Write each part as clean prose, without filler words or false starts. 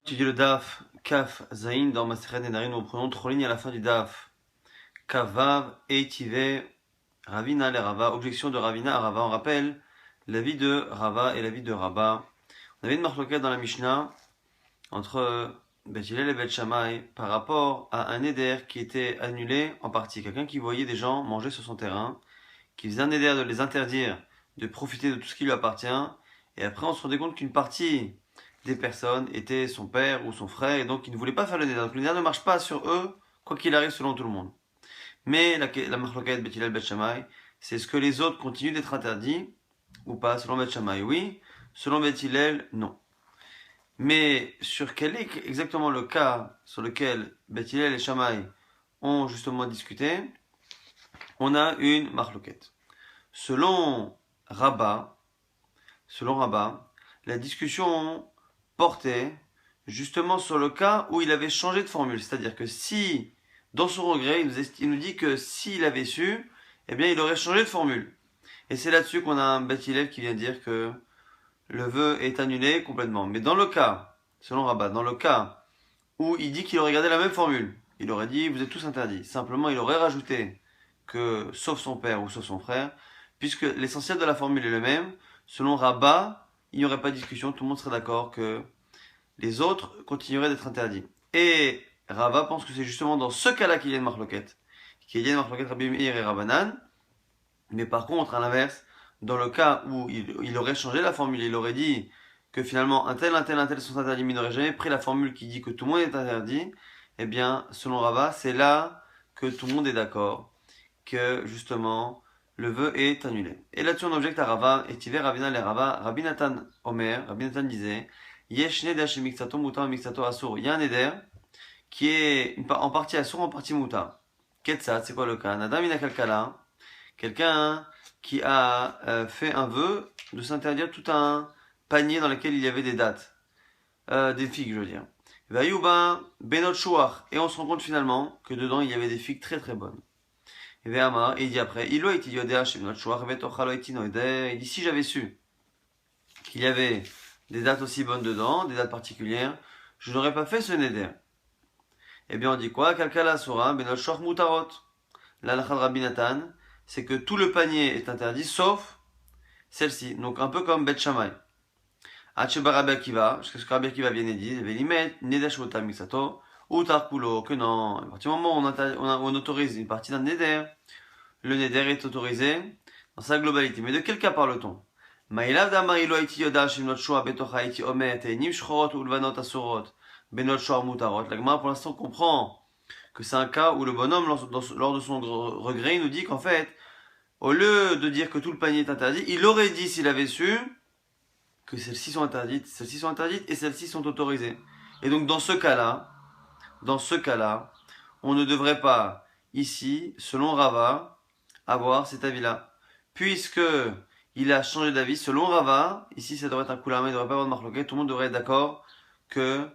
Étudier le Daf, Kaf, Zain, dans Maseret Nedarim, nous prenons 3 lignes à la fin du Daf. Kavav, Eitive, Ravina, les Rava, objection de Ravina à Rava. On rappelle l'avis de Rava et l'avis de Rabba. On avait une marloquette dans la Mishnah entre Beth Hillel et Beth Shammai par rapport à un éder qui était annulé en partie. Quelqu'un qui voyait des gens manger sur son terrain, qui faisait un éder de les interdire de profiter de tout ce qui lui appartient, et après on se rendait compte qu'une partie des personnes étaient son père ou son frère, et donc il ne voulait pas faire le néder. Donc le néder ne marche pas sur eux, quoi qu'il arrive selon tout le monde. Mais la marloquette Beth Hillel Beth Shammai, c'est ce que les autres continuent d'être interdits, ou pas, selon Beth Shammai, oui, selon Beth Hillel, non. Mais sur quel est exactement le cas sur lequel Beth Hillel et Shammai ont justement discuté, on a une marloquette. Selon Rabba, la discussion portait justement sur le cas où il avait changé de formule. C'est-à-dire que si, dans son regret, il nous dit que s'il avait su, eh bien il aurait changé de formule. Et c'est là-dessus qu'on a un Beth Hillel qui vient dire que le vœu est annulé complètement. Mais dans le cas, selon Rabat, dans le cas où il dit qu'il aurait gardé la même formule, il aurait dit vous êtes tous interdits. Simplement, il aurait rajouté que sauf son père ou sauf son frère, puisque l'essentiel de la formule est le même, selon Rabat, il n'y aurait pas de discussion, tout le monde serait d'accord que les autres continueraient d'être interdits. Et Rava pense que c'est justement dans ce cas-là qu'il y a une marloquette. Qu'il y a une marloquette Rabbi Meir et Rabbanan. Mais par contre, à l'inverse, dans le cas où il aurait changé la formule, il aurait dit que finalement un tel sont interdits, mais il n'aurait jamais pris la formule qui dit que tout le monde est interdit, eh bien, selon Rava, c'est là que tout le monde est d'accord, que justement, le vœu est annulé. Et là-dessus, on objecte à Rava, et Tiver Ravina le Rava, Rabbi Nathan Omer, Rabbi Nathan disait, Yesh neder chez mixato muta mixato asur. Il y a un neder qui est en partie asur, en partie muta. Ketsat, c'est quoi le cas? Nadam inakalkala, quelqu'un qui a fait un vœu de s'interdire tout un panier dans lequel il y avait des dates, des figues, je veux dire. Vayuba benot shuach, et on se rend compte finalement que dedans il y avait des figues très très bonnes. Et Ve'amar, et il dit après, Ilo iti yodea chez benot shuach, vetochalo iti noeder. Il dit si j'avais su qu'il y avait des dates aussi bonnes dedans, des dates particulières, je n'aurais pas fait ce neder. Eh bien on dit quoi? Kalkala sura benot shuach mutarot. L'alakha de Rabbi Nathan, c'est que tout le panier est interdit sauf celle-ci. Donc un peu comme Bet Shammai. Hacheba Rabbi Akiva, jusqu'à ce que Rabbi Akiva vienne et dise, Velimet, Nedesh Mutam Mixato, ou Tarkulo, que non. À partir du moment où on autorise une partie d'un Neder, le Neder est autorisé dans sa globalité. Mais de quel cas parle-t-on? Maïlav Damarilo Haiti Yoda, Shimnot Shua, Betocha Haiti Omet, Nim Shchorot, Ulvanot Asurot, Benot Shor Mutarot. La Gemara pour l'instant comprend que c'est un cas où le bonhomme, lors de son regret, il nous dit qu'en fait, au lieu de dire que tout le panier est interdit, il aurait dit s'il avait su que celles-ci sont interdites et celles-ci sont autorisées. Et donc dans ce cas-là, on ne devrait pas ici, selon Rava, avoir cet avis-là. Puisque il a changé d'avis, selon Rava, ici ça devrait être un coulama, il ne devrait pas avoir de marloquet, tout le monde devrait être d'accord que,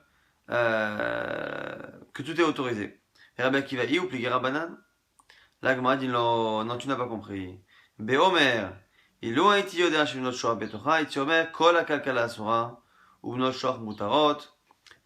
que tout est autorisé. Et Rabbi Akiva, ou plié Rabbanan? La Gemara dit non, tu n'as pas compris. Beomer, ilo haiti yodea shemnot shoah betocha, haiti omer kol hakalkala asura, ou bnot shoah mutarot.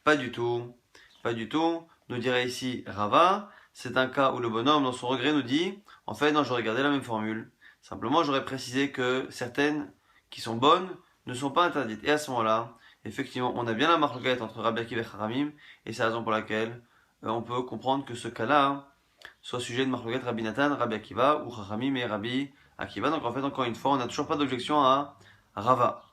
Pas du tout, pas du tout. Nous dirait ici Rava, c'est un cas où le bonhomme, dans son regret, nous dit, en fait, non, j'aurais gardé la même formule. Simplement, j'aurais précisé que certaines qui sont bonnes ne sont pas interdites. Et à ce moment-là, effectivement, on a bien la marloquette entre Rabbi Akiva et Haramim, et c'est la raison pour laquelle on peut comprendre que ce cas-là soit sujet de marloquette Rabbi Nathan, Rabbi Akiva, ou Haramim et Rabbi Akiva. Donc en fait, encore une fois, on n'a toujours pas d'objection à Rava.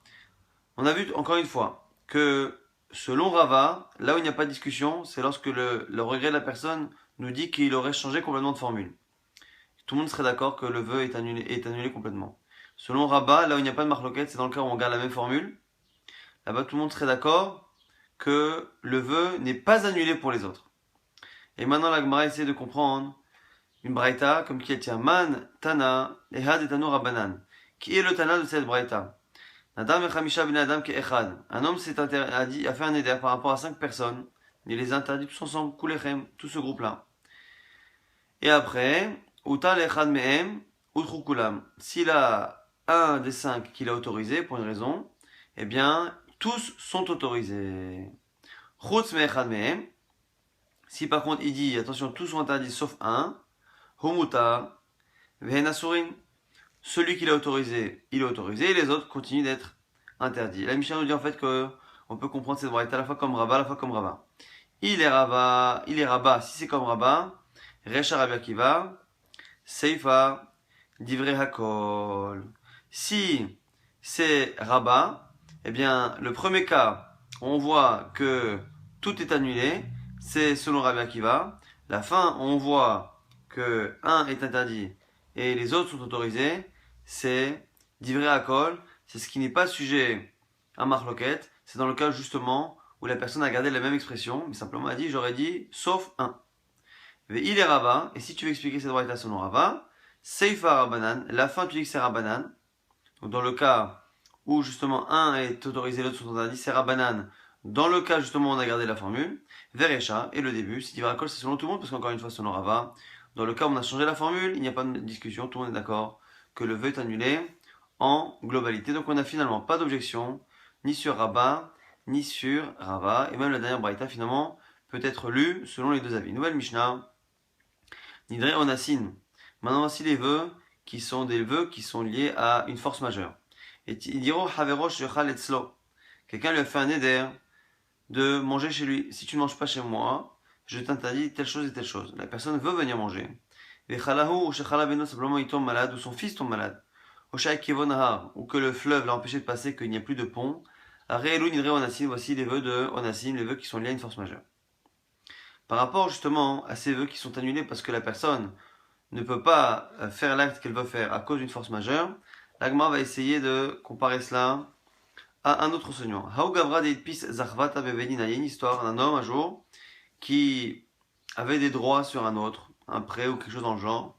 On a vu encore une fois que selon Rava, là où il n'y a pas de discussion, c'est lorsque le regret de la personne nous dit qu'il aurait changé complètement de formule. Tout le monde serait d'accord que le vœu est annulé complètement. Selon Rabat, là où il n'y a pas de marloquette, c'est dans le cas où on garde la même formule. Là-bas, tout le monde serait d'accord que le vœu n'est pas annulé pour les autres. Et maintenant, la Gemara essaie de comprendre une braïta comme qui est tient man tana ehad et tanu rabbanan. Qui est le tana de cette braïta? Nadam echamisha bin adam ke echad. Un homme a fait un éder par rapport à 5 personnes. Il les interdit tous ensemble, kulechem, tout ce groupe-là. Et après, utal echad mehem utrukulam. S'il a un des 5 qu'il a autorisé pour une raison, eh bien, tous sont autorisés. Chutz me'echad mehem. Si par contre il dit, attention, tous sont interdits sauf un, Humutar, Vehen asurin. Celui qui l'a autorisé, il est autorisé, et les autres continuent d'être interdits. La Mishnah nous dit en fait que on peut comprendre cette braïta à la fois comme Rava, à la fois comme Rava. Il est Rabat, si c'est comme Rabat, Recha Rabbi Akiva, Seifa, Divrei Hakol. Si c'est Rabat, eh bien, le premier cas, on voit que tout est annulé, c'est selon Rabbi Akiva. La fin, on voit que un est interdit et les autres sont autorisés, c'est Divrei Hakol, c'est ce qui n'est pas sujet à Marloquette, c'est dans le cas justement où la personne a gardé la même expression, mais simplement a dit, j'aurais dit, sauf un. Il est Rava, et si tu veux expliquer cette braïta selon Rava, Seifa Rabanan, la fin tu dis que c'est Rabanan, donc dans le cas où justement un est autorisé, l'autre sont interdits, c'est Rabanan, dans le cas justement où on a gardé la formule, Verecha, et le début, si Divrei Hakol c'est selon tout le monde, parce qu'encore une fois selon Rava, dans le cas où on a changé la formule, il n'y a pas de discussion, tout le monde est d'accord que le vœu est annulé en globalité, donc on n'a finalement pas d'objection, ni sur Rabat, ni sur Rava, et même la dernière braïta finalement peut être lue selon les deux avis. Nouvelle Mishnah, Nidre Onassin. Maintenant voici les vœux qui sont des vœux qui sont liés à une force majeure. Et Idiro Haverosh Yochal Etzlo. Quelqu'un lui a fait un éder de manger chez lui. Si tu ne manges pas chez moi, je t'interdis telle chose et telle chose. La personne veut venir manger. Vechalahu ou Shechala Beno, simplement il tombe malade ou son fils tombe malade. Oshai Kevonahar, ou que le fleuve l'a empêché de passer, qu'il n'y a plus de pont. Arelu Nidre Onassin, voici les vœux de Onassin, les vœux qui sont liés à une force majeure. Par rapport justement à ces vœux qui sont annulés parce que la personne ne peut pas faire l'acte qu'elle veut faire à cause d'une force majeure, l'Agma va essayer de comparer cela à un autre enseignement. Il y a une histoire d'un homme un jour qui avait des droits sur un autre, un prêt ou quelque chose dans le genre,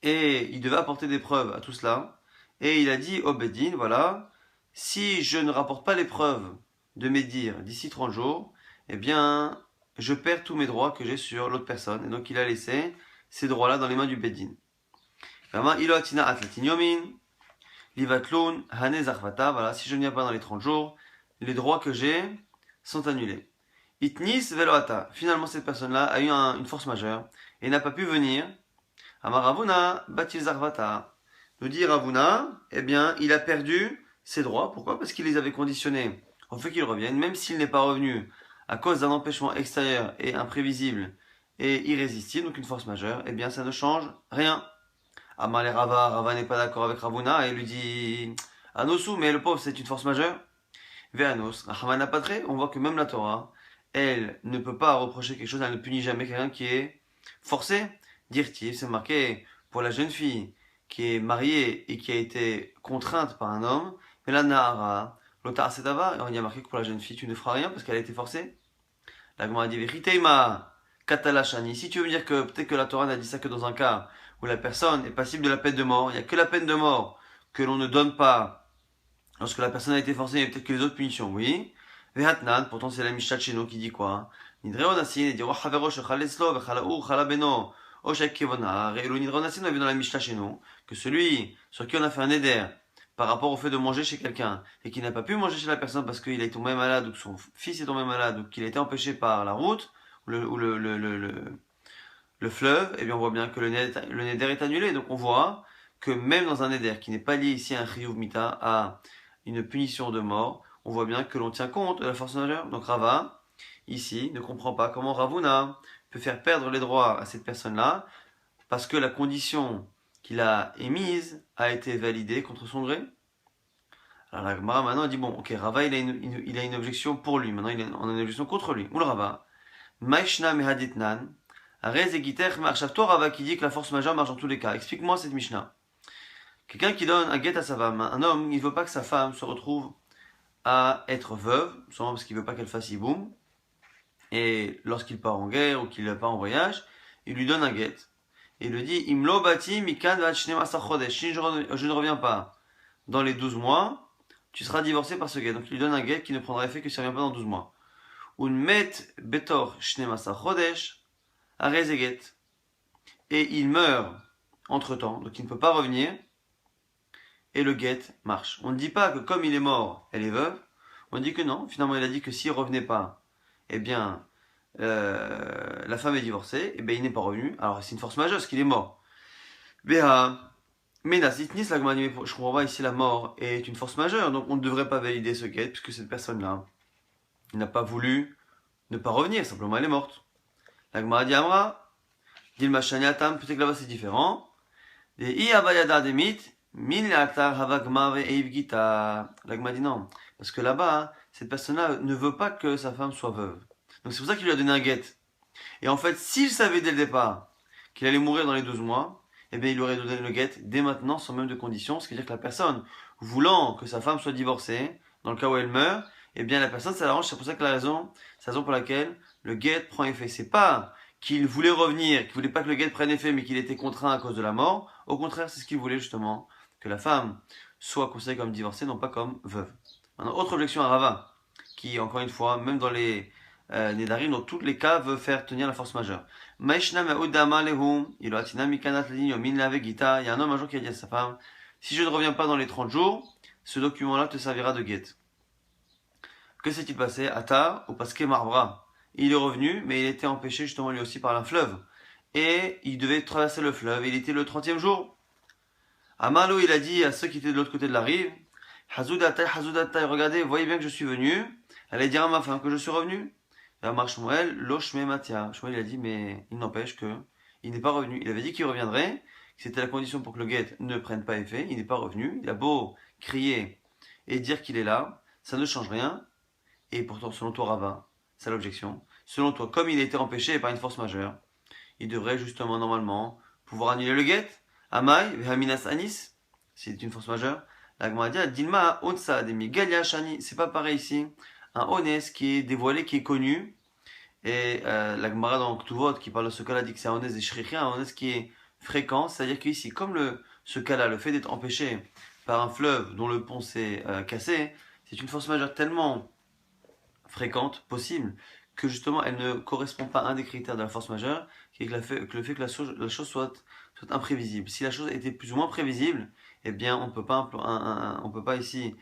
et il devait apporter des preuves à tout cela, et il a dit au Bedin, voilà, si je ne rapporte pas les preuves de mes dires d'ici 30 jours, eh bien, je perds tous mes droits que j'ai sur l'autre personne. Et donc, il a laissé ces droits-là dans les mains du Bedin. Voilà, si je ne viens pas dans les 30 jours, les droits que j'ai sont annulés. Itnis veloata. Finalement, cette personne-là a eu une force majeure et n'a pas pu venir. Amaravuna batil zarvata. Nous dit Ravuna, eh bien, il a perdu ses droits. Pourquoi? Parce qu'il les avait conditionnés au fait qu'il revienne, même s'il n'est pas revenu à cause d'un empêchement extérieur et imprévisible et irrésistible, donc une force majeure, eh bien, ça ne change rien. Amar les Rava n'est pas d'accord avec Ravuna et lui dit Anosu, mais le pauvre, c'est une force majeure. Veanos, Rahman pas très, on voit que même la Torah, elle ne peut pas reprocher quelque chose, elle ne punit jamais quelqu'un qui est forcé. Dire-t-il, c'est marqué pour la jeune fille qui est mariée et qui a été contrainte par un homme, mais la Nahara, l'Otar Sedava, il y a marqué que pour la jeune fille, tu ne feras rien parce qu'elle a été forcée. La Gemara dit Riteima Katalashani. Si tu veux me dire que peut-être que la Torah n'a dit ça que dans un cas où la personne est passible de la peine de mort, il n'y a que la peine de mort que l'on ne donne pas lorsque la personne a été forcée, et peut-être que les autres punitions, oui. Vehatnan, pourtant c'est la Mishnah de chez nous qui dit quoi? Nidreonasin, et dit Rochaverosh, Chaleslo, Vechalaou, Chalabeno, Oshek Kevona, et le Nidreonasin, on a vu dans la Mishnah chez nous que celui sur qui on a fait un éder par rapport au fait de manger chez quelqu'un et qui n'a pas pu manger chez la personne parce qu'il est tombé malade ou que son fils est tombé malade ou qu'il a été empêché par la route ou le fleuve, eh bien on voit bien que le neder est annulé. Donc on voit que même dans un neder qui n'est pas lié ici à un chiyuv mita, à une punition de mort, on voit bien que l'on tient compte de la force majeure. Donc Rava, ici, ne comprend pas comment Ravuna peut faire perdre les droits à cette personne-là parce que la condition qu'il a émise a été validée contre son gré. Alors la Gemara maintenant dit bon, ok, Rava il a une objection pour lui, maintenant on a une objection contre lui. Ou le Rava, Maishna mehaditnan, Arez et Giter Marchavto, Rava qui dit que la force majeure marche dans tous les cas. Explique-moi cette Mishnah. Quelqu'un qui donne un guet à sa femme, un homme, il ne veut pas que sa femme se retrouve à être veuve, sûrement parce qu'il ne veut pas qu'elle fasse hiboum. Et lorsqu'il part en guerre ou qu'il part en voyage, il lui donne un guet. Et il lui dit Imlo bati mikan vachnem chodesh. Si je ne reviens pas dans les 12 mois, tu seras divorcé par ce guet. Donc il lui donne un guet qui ne prendra effet que s'il ne revient pas dans 12 mois. Un met betor shnem chodesh arezeget. Et il meurt entre temps, donc il ne peut pas revenir. Et le guet marche. On ne dit pas que comme il est mort, elle est veuve. On dit que non. Finalement, il a dit que s'il revenait pas eh bien, la femme est divorcée, eh bien, il n'est pas revenu. Alors, c'est une force majeure, parce qu'il est mort. Mais Nasitnis, la Gemara dit, mais je comprends pas, ici, la mort est une force majeure, donc on ne devrait pas valider ce guet, puisque cette personne-là n'a pas voulu ne pas revenir, simplement elle est morte. La Gemara dit, Amra, dit le Machaniatam, peut-être que là-bas c'est différent. Et I Abayada Demit, Min Atar Havagma Veivgita. La Gemara dit non, parce que là-bas, cette personne-là ne veut pas que sa femme soit veuve. Donc c'est pour ça qu'il lui a donné un guet. Et en fait, s'il savait dès le départ qu'il allait mourir dans les 12 mois, eh bien, il aurait donné le guet dès maintenant, sans même de conditions. Ce qui veut dire que la personne, voulant que sa femme soit divorcée, dans le cas où elle meurt, eh bien, la personne, ça l'arrange. C'est pour ça que c'est la raison pour laquelle le guet prend effet. C'est pas qu'il voulait revenir, qu'il voulait pas que le guet prenne effet, mais qu'il était contraint à cause de la mort. Au contraire, c'est ce qu'il voulait, justement. Que la femme soit considérée comme divorcée, non pas comme veuve. Maintenant, autre objection à Rava, qui, encore une fois, même dans les Nédarim, dans tous les cas, veut faire tenir la force majeure. Il y a un homme un jour qui a dit à sa femme, si je ne reviens pas dans les 30 jours, ce document-là te servira de guet. Que s'est-il passé? Atar ou Pasquet Marbra. Il est revenu, mais il était empêché justement lui aussi par un fleuve. Et il devait traverser le fleuve, il était le 30e jour. Amalo, il a dit à ceux qui étaient de l'autre côté de la rive, Hazoudatai, Hazoudatai, regardez, voyez bien que je suis venu. Allez dire à ma femme que je suis revenu. Shmuel, Loshme Matia. Shmuel, il a dit, mais il n'empêche que il n'est pas revenu. Il avait dit qu'il reviendrait, que c'était la condition pour que le guet ne prenne pas effet. Il n'est pas revenu. Il a beau crier et dire qu'il est là, ça ne change rien. Et pourtant, selon toi, Rava, c'est l'objection. Selon toi, comme il a été empêché par une force majeure, il devrait justement, normalement, pouvoir annuler le guet. Amai, Vehaminas Anis, c'est une force majeure. La Gemara dit, Dilma, Onsa, Demi, Galia, Shani, c'est pas pareil ici. Un honès qui est dévoilé, qui est connu. Et la Gemara dans Ktuvot qui parle de ce cas-là dit que c'est un honès des shrichim, un honès qui est fréquent. C'est-à-dire qu'ici, comme ce cas-là, le fait d'être empêché par un fleuve dont le pont s'est cassé, c'est une force majeure tellement fréquente, possible, que justement elle ne correspond pas à un des critères de la force majeure, qui est que le fait que la chose soit imprévisible. Si la chose était plus ou moins prévisible, eh bien on ne peut pas ici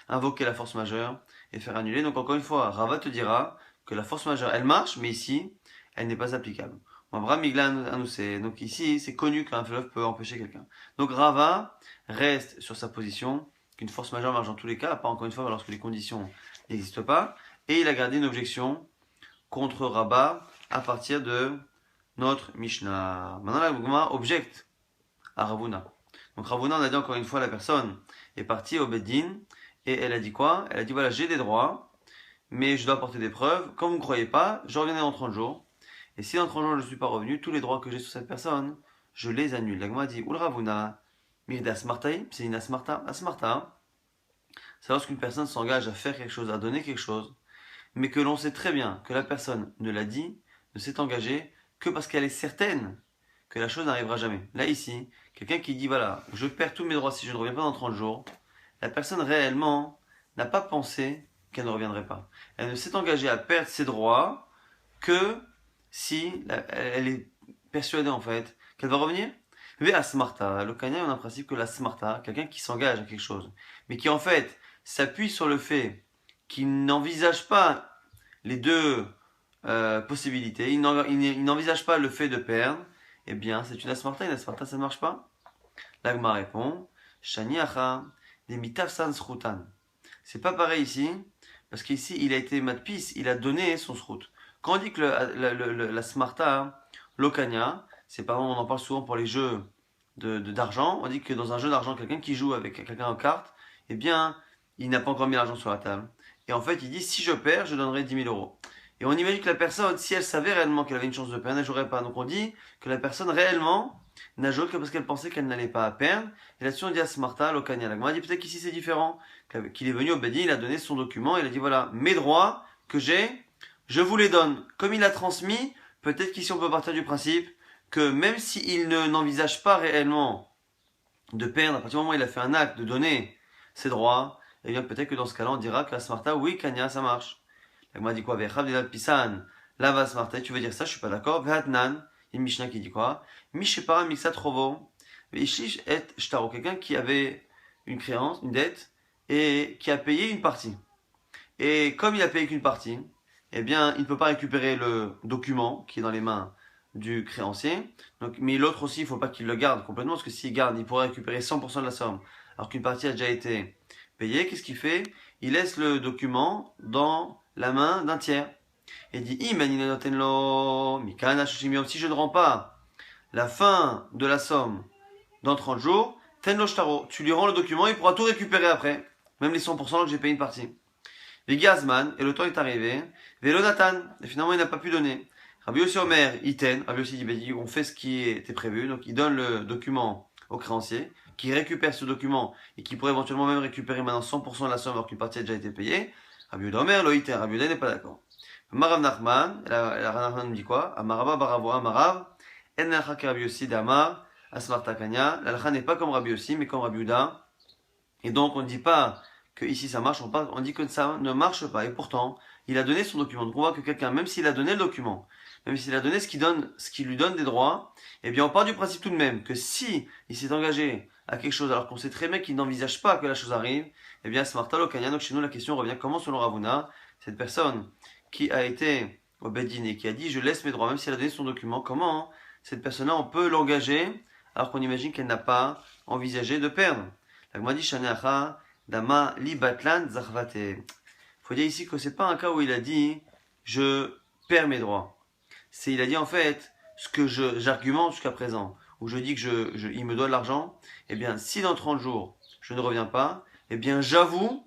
invoquer la force majeure et faire annuler. Donc encore une fois, Rava te dira que la force majeure, elle marche, mais ici, elle n'est pas applicable. Donc ici, c'est connu qu'un fleuve peut empêcher quelqu'un. Donc Rava reste sur sa position qu'une force majeure marche dans tous les cas, pas encore une fois lorsque les conditions n'existent pas. Et il a gardé une objection contre Rabat à partir de notre Mishnah. Maintenant, la Gemara objecte à Ravuna. Donc Ravuna, on a dit encore une fois, la personne est partie au Beddin et elle a dit quoi? Elle a dit voilà, j'ai des droits, mais je dois apporter des preuves. Comme vous ne croyez pas, je reviendrai dans 30 jours. Et si dans 30 jours je ne suis pas revenu, tous les droits que j'ai sur cette personne, je les annule. La Gemara dit Oul Ravuna, Mirda Smartaï, c'est une Asmarta. Asmarta, c'est lorsqu'une personne s'engage à faire quelque chose, à donner quelque chose, mais que l'on sait très bien que la personne ne l'a dit, ne s'est engagée que parce qu'elle est certaine que la chose n'arrivera jamais. Là, ici, quelqu'un qui dit, voilà, je perds tous mes droits si je ne reviens pas dans 30 jours, la personne réellement n'a pas pensé qu'elle ne reviendrait pas. Elle ne s'est engagée à perdre ses droits que si elle est persuadée, en fait, qu'elle va revenir. Mais à Smarta, le Kanya, on a un principe que la Smarta, quelqu'un qui s'engage à quelque chose, mais qui en fait s'appuie sur le fait qu'il n'envisage pas les deux possibilités, il n'envisage pas le fait de perdre, eh bien, c'est une asmarta. Une asmarta, ça ne marche pas. L'agma répond, Shani acha, des mitafsan srutan. C'est pas pareil ici, parce qu'ici, il a été matpis, il a donné son srut. Quand on dit que la smarta, l'okanya, c'est par exemple, on en parle souvent pour les jeux d'argent, on dit que dans un jeu d'argent, quelqu'un qui joue avec quelqu'un en carte, eh bien, il n'a pas encore mis l'argent sur la table. Et en fait, il dit, si je perds, je donnerai 10 000 euros. Et on imagine que la personne, si elle savait réellement qu'elle avait une chance de perdre, elle ne jouerait pas. Donc on dit que la personne réellement n'a joué que parce qu'elle pensait qu'elle n'allait pas perdre. Et là-dessus on dit à Smarta, l'Okanya. La Gemara dit peut-être qu'ici c'est différent. Qu'il est venu au Bedi, il a donné son document, il a dit voilà, mes droits que j'ai, je vous les donne. Comme il l'a transmis, peut-être qu'ici on peut partir du principe que même s'il n'envisage pas réellement de perdre, à partir du moment où il a fait un acte de donner ses droits, eh bien peut-être que dans ce cas-là on dira que la Smarta, oui, Kanya, ça marche. La Gemara dit quoi? Pisan, lava smarta, tu veux dire ça? Je suis pas d'accord. Vehatnan, il y a une Mishnah qui dit quoi? Mishepara mixa trovo, veishlish et shtaro, quelqu'un qui avait une créance, une dette, et qui a payé une partie. Et comme il a payé qu'une partie, eh bien, il ne peut pas récupérer le document qui est dans les mains du créancier. Donc, mais l'autre aussi, il ne faut pas qu'il le garde complètement, parce que s'il garde, il pourrait récupérer 100% de la somme, alors qu'une partie a déjà été payée. Qu'est-ce qu'il fait? Il laisse le document dans la main d'un tiers. Et dit, si je ne rends pas la fin de la somme dans 30 jours, tenlo shtaro, tu lui rends le document, il pourra tout récupérer après, même les 100% que j'ai payé une partie. Les Gazman, et le temps est arrivé, Vélo Nathan, et finalement il n'a pas pu donner. Rabbi Yossi Omer, Iten, Rabbi Yossi dit, on fait ce qui était prévu, donc il donne le document au créancier, qui récupère ce document, et qui pourrait éventuellement même récupérer maintenant 100% de la somme alors qu'une partie a déjà été payée. Rabbi Yossi Omer, le Iten, Rabbi Yossi n'est pas d'accord. Marav Nachman, la Nachman nous dit quoi? Amarava Baravo Amarav, En Lacha Rabbi Yossi Damar, Asmarta Kanya, la Lacha n'est pas comme Rabbi Yossi, mais comme Rabbi Yuda. Et donc on ne dit pas que ici ça marche, on dit que ça ne marche pas. Et pourtant, il a donné son document. Donc on voit que quelqu'un, même s'il a donné le document, même s'il a donné ce qui lui donne des droits, eh bien on part du principe tout de même que si il s'est engagé à quelque chose alors qu'on sait très bien qu'il n'envisage pas que la chose arrive, eh bien Smarta Lokanya. Donc chez nous la question revient comment selon Ravuna, cette personne qui a été au Beddin et qui a dit je laisse mes droits, même si elle a donné son document, comment cette personne-là on peut l'engager alors qu'on imagine qu'elle n'a pas envisagé de perdre. La Gemara dit Shaneacha Dama li batlan zarvate. Il faut dire ici que c'est pas un cas où il a dit je perds mes droits. Il a dit en fait ce que j'argumente jusqu'à présent, où je dis que il me doit de l'argent, eh bien si dans 30 jours je ne reviens pas, eh bien j'avoue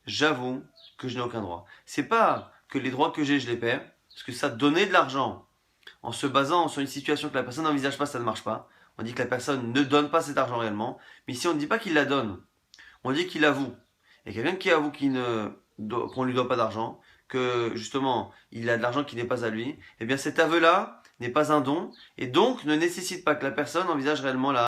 que je n'ai aucun droit. C'est pas que les droits que j'ai je les perds, parce que ça donner de l'argent en se basant sur une situation que la personne n'envisage pas, ça ne marche pas. On dit que la personne ne donne pas cet argent réellement, mais ici on ne dit pas qu'il la donne. On dit qu'il avoue. Et quelqu'un qui avoue qu'on ne lui doit pas d'argent, que justement il a de l'argent qui n'est pas à lui, eh bien cet aveu-là n'est pas un don, et donc ne nécessite pas que la personne envisage réellement la